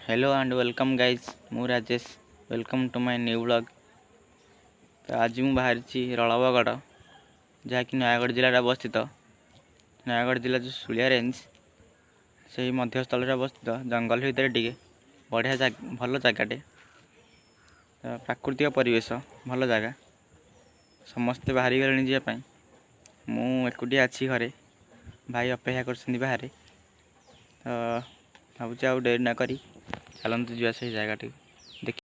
Hello and welcome guys मु Rajesh welcome to my new blog. तो आज मु बाहरी रलबगड़ जहाँकि नयगढ़ जिले अवस्थित। नयगढ़ जिला जो सुलिया रेंज से मध्यस्थल अवस्थित जंगल भितर टे बढ़िया भल जगटे प्राकृतिक परिवेश भल जगह समस्ते बाहरी गले जावाई मु एकुटिया अच्छी घरे भाई अपेक्षा कर बाहर। तो भावुँ आउ डेरी न करी चलतु जा से जगह देखी।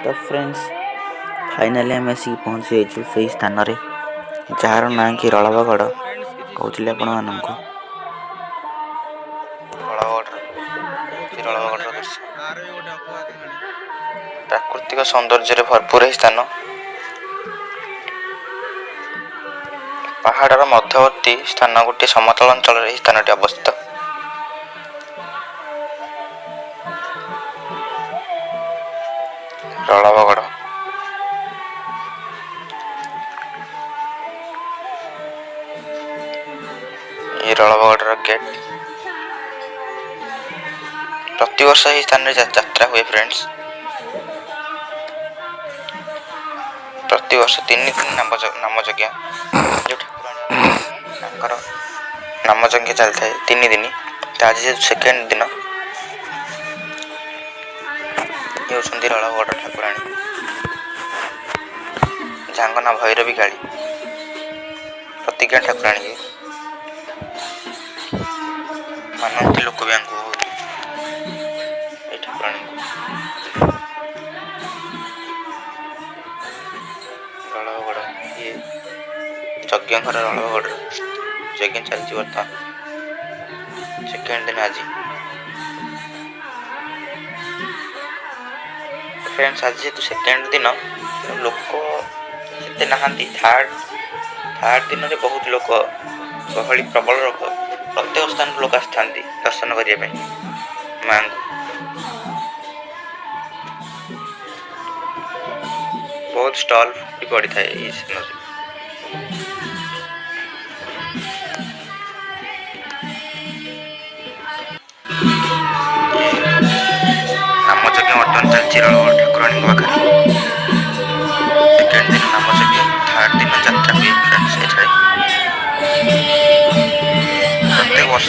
तो फ्रेंड्स फाइनाली आम आसिक पहुँची जाइए से स्थान जार ना कि रलबगड़ कहते आपण मानक प्राकृतिक सौंदर्य भरपूर स्थान पहाड़र मध्यवर्ती स्थान गोटे समतल अंचल स्थान अवस्थित। रलबगड़ ये रलबगड़ गेट प्रति वर्ष ही स्थान रे यात्रा हुए फ्रेंड्स। प्रति वर्ष 3 दिन नामयज्ञ जो ठाकुर नामयज्ञ चलता है 3 दिन। तो आज सेकेंड दिन ये होती रलबगड़ ठाकुराणी जहाँ ना भैरवी काली प्रतिज्ञा ठाकुराणी मानती लोक भी ठाकुराणी रलबगड़ ये यज्ञ घर रलबगड़ यज्ञ चलती बर्तमान सेकेंड दिन आज फ्रेंड्स। आज जेहतु सेकेंड दिन लोक से नहांती थर्ड दिन में बहुत लोक गहली प्रबल प्रत्येक स्थान लोक आसती दर्शन करने माँ को बहुत स्टॉल भी पड़ी था ये नामयज्ञ बर्तमान चलती रलबगड़ ठाकुराणी पाखे सेकेंड दिन नामयज्ञ थर्ड दिन यात्रा हुए फ्रेंड्स। प्रत्येक वर्ष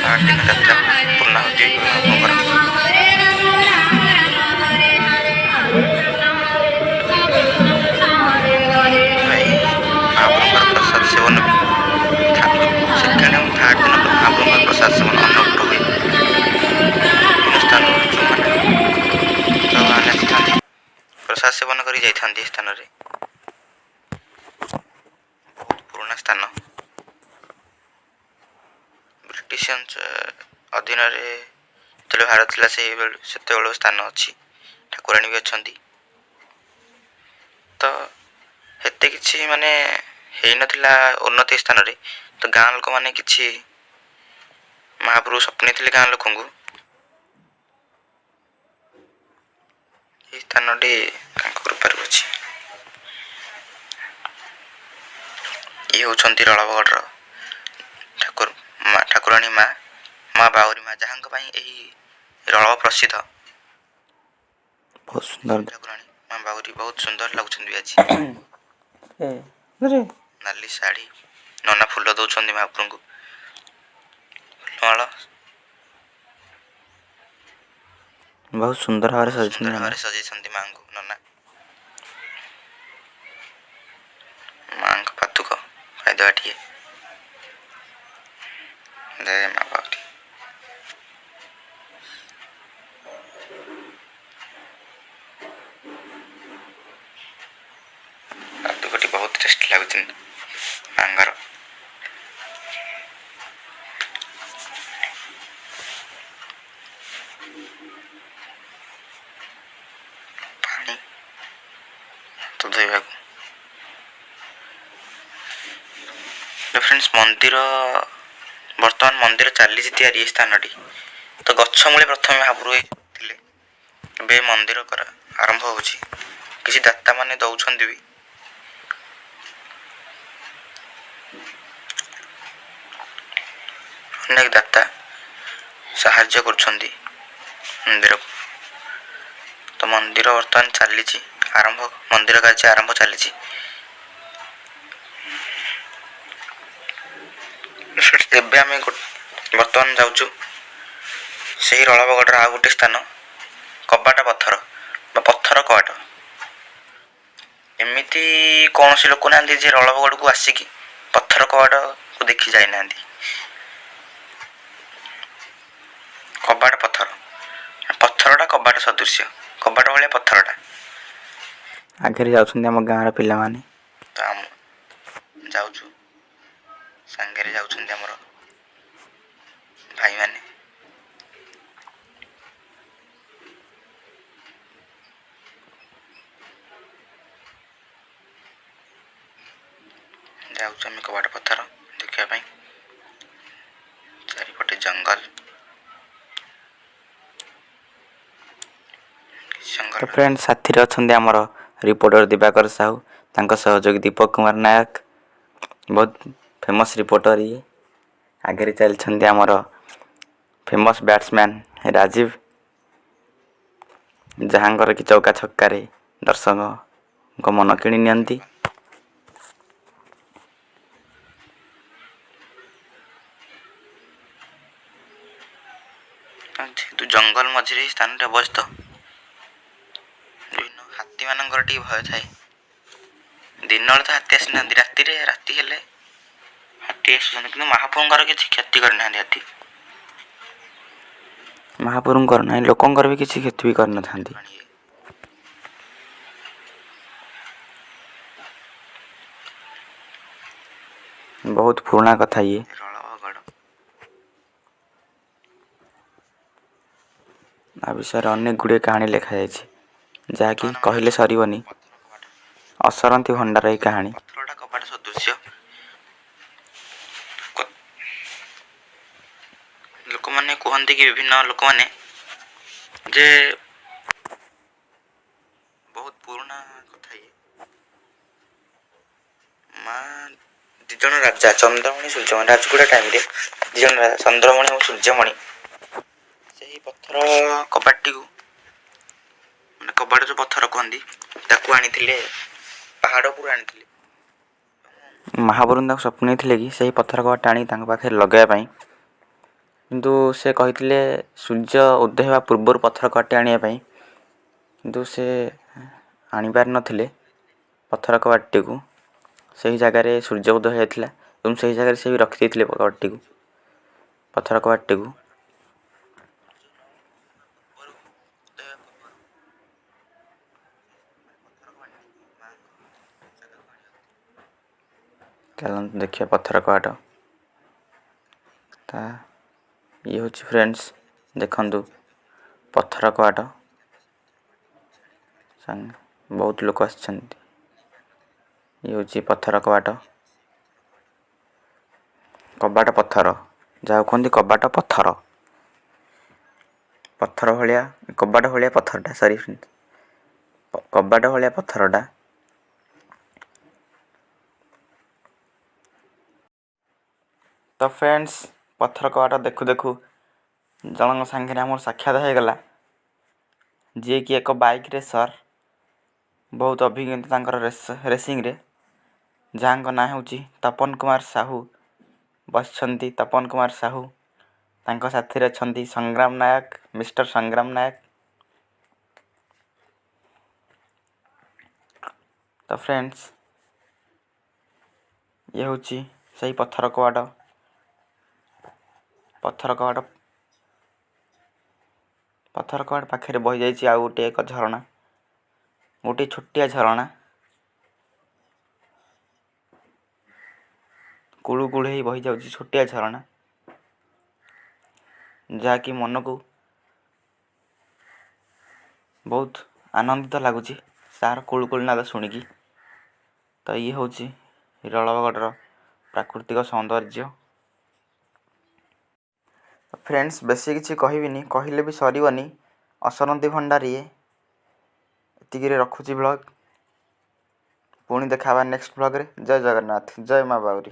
थर्ड दिन यात्रा पूर्णाहुति महाप्रभु प्रसाद सेवन भी सेकेंड और थर्ड दिन महाप्रभु प्रसाद सेवन अन्नकूट हुए स्थान जो मैंने प्रसाद सेवन कर स्थान बहुत पुराना स्थान ब्रिटिश अधीन जो भारत था से स्थान अच्छी ठाकुराणी भी अच्छा। तो हेते किसी माने है नथिला उन्नति स्थान रे तो गाँ लोक माने किछि महाप्रभु स्वप्ने थे गाँ लोक स्थान कृपार अच्छी। ये होती रलबगड़ ठाकुराणी माँ माँ बाउरी माँ जहाँ रल प्रसिद्ध बहुत सुंदर ठाकुराणी माँ बाउरी बहुत सुंदर लगुछन आज नाली शाढ़ी नना फूल दौरान महाप्रभु को फूलमाला बहुत सुंदर भाव सजाई माँ को नना माँ का पातुक खाईदेवा टे जय माँ बाउरी पातुकटी बहुत टेस्टी लगुच मांगर पानी तो धोवा फ्रेंड्स मंदिर बर्तमान मंदिर चली या स्थान तो गछमूले प्रथम महाप्रभु थे मंदिर करा आरंभ हो किसी दाता माने दौरान भी अनेक दाता साहाय्य कर मंदिर को तो मंदिर बर्तमान चली आरंभ मंदिर कार्य आरंभ चली आम बर्तमान जाऊँ से ही रलबगढ़ आ गोटे स्थान कबाट पत्थर पत्थर कबाट एमती कौन सी लोक ना रलबगढ़ को आसिकी पत्थर कबाट को देखी जाई ना कबाट पत्थर पत्थरटा कबाट सदृश्य कबाट भाया पत्थरटा आगे जाम गाँव पिला माने तो आम जाऊँ सांगे जामर भाई माने जाऊँ कबाट पत्थर देखापी चारिपटे जंगल तो फ्रेंड साथी अच्छा आमर रिपोर्टर दिवाकर साहू तांको सहयोगी दीपक कुमार नायक बहुत फेमस रिपोर्टर ये आगे चलते आमर फेमस बैट्समैन राजीव जहाँकर कि चौका छक्का दर्शक मन किणी नियंती जेहेतु जंगल मझे स्थान अवस्थित हाथी मानकर भय थाए दिन तो हाथी आसी ना राति हेले हाथी आसुन कि महाप्रभुंर किसी क्षति करना हाथी महाप्रभुंर ना लोकंर भी किसी क्षति भी करना बहुत पुराना कथा ये आ विषय अनेक गुड़े कहानी लिखा जाए जहाँकि कहले सरबनी असरंती भंडार ये कहानी कबाट सदृश्य लोक मैंने कहते कि विभिन्न लोक मैंने जे बहुत पुराना कथा ये माँ दिज राजा चंद्रमणि सूर्यमणि राजगुड़ा टाइम रे दिज राजा चंद्रमणि और सूर्यमणि से ही पत्थर कबाटी को मैंने कबाट जो पत्थर कहती आनी पहाड़ पर आनी महाप्रभु स्वप्न थे कि से पत्थर कबाट आनी पाखे लगाई किंतु से कही सूर्य उदय होगा पूर्व पत्थर कबाट आने किंतु से आनीपार नथिले पत्थर कबाटी को सही जगार सूर्य उदय होता और सही जगह से भी रखी कबाटी को पत्थर कबाटी को चलते देखिए पत्थर कबाट ये हूँ फ्रेंड्स देखु पत्थर कबाट बहुत लोक आछन ये हूँ पत्थर कबाट कबाट पत्थर जहाँ कहते कबाट पत्थर पत्थर भाया कबाट भाया पत्थरटा सॉरी कबाट भाया पत्थरटा तो फ्रेंड्स पत्थर कबाट देखु देखु जन सांगे आम साक्षात हो गला जी कि एक बाइक रेसर बहुत अभिज्ञता तांकर रेसिंग रे जहाँ ना होची तपन कुमार साहू बसछंती। तपन कुमार साहू तांको साथी रे छंती संग्राम नायक मिस्टर संग्राम नायक। तो फ्रेंड्स ये होची सही पत्थर कवाट पाखे बही जाइए आ गोटे एक झरणा गोटे छोटिया झरणा कुड़ू कुड़ ही बही जाऊँगी छोटिया झरणा जहाँकि मन को बहुत आनंदित लगुच सार कुलकुल नाद शुणिकी। तो ये हूँ रलवगढ़ प्राकृतिक सौंदर्य। फ्रेंड्स बेसी किसी कहबिनी कहले भी सरबनी असरंती भंडारी एतिक रखुची ब्लॉग पुणी देखा नेक्स्ट ब्लॉग रे। जय जगन्नाथ जय माँ बाउरी।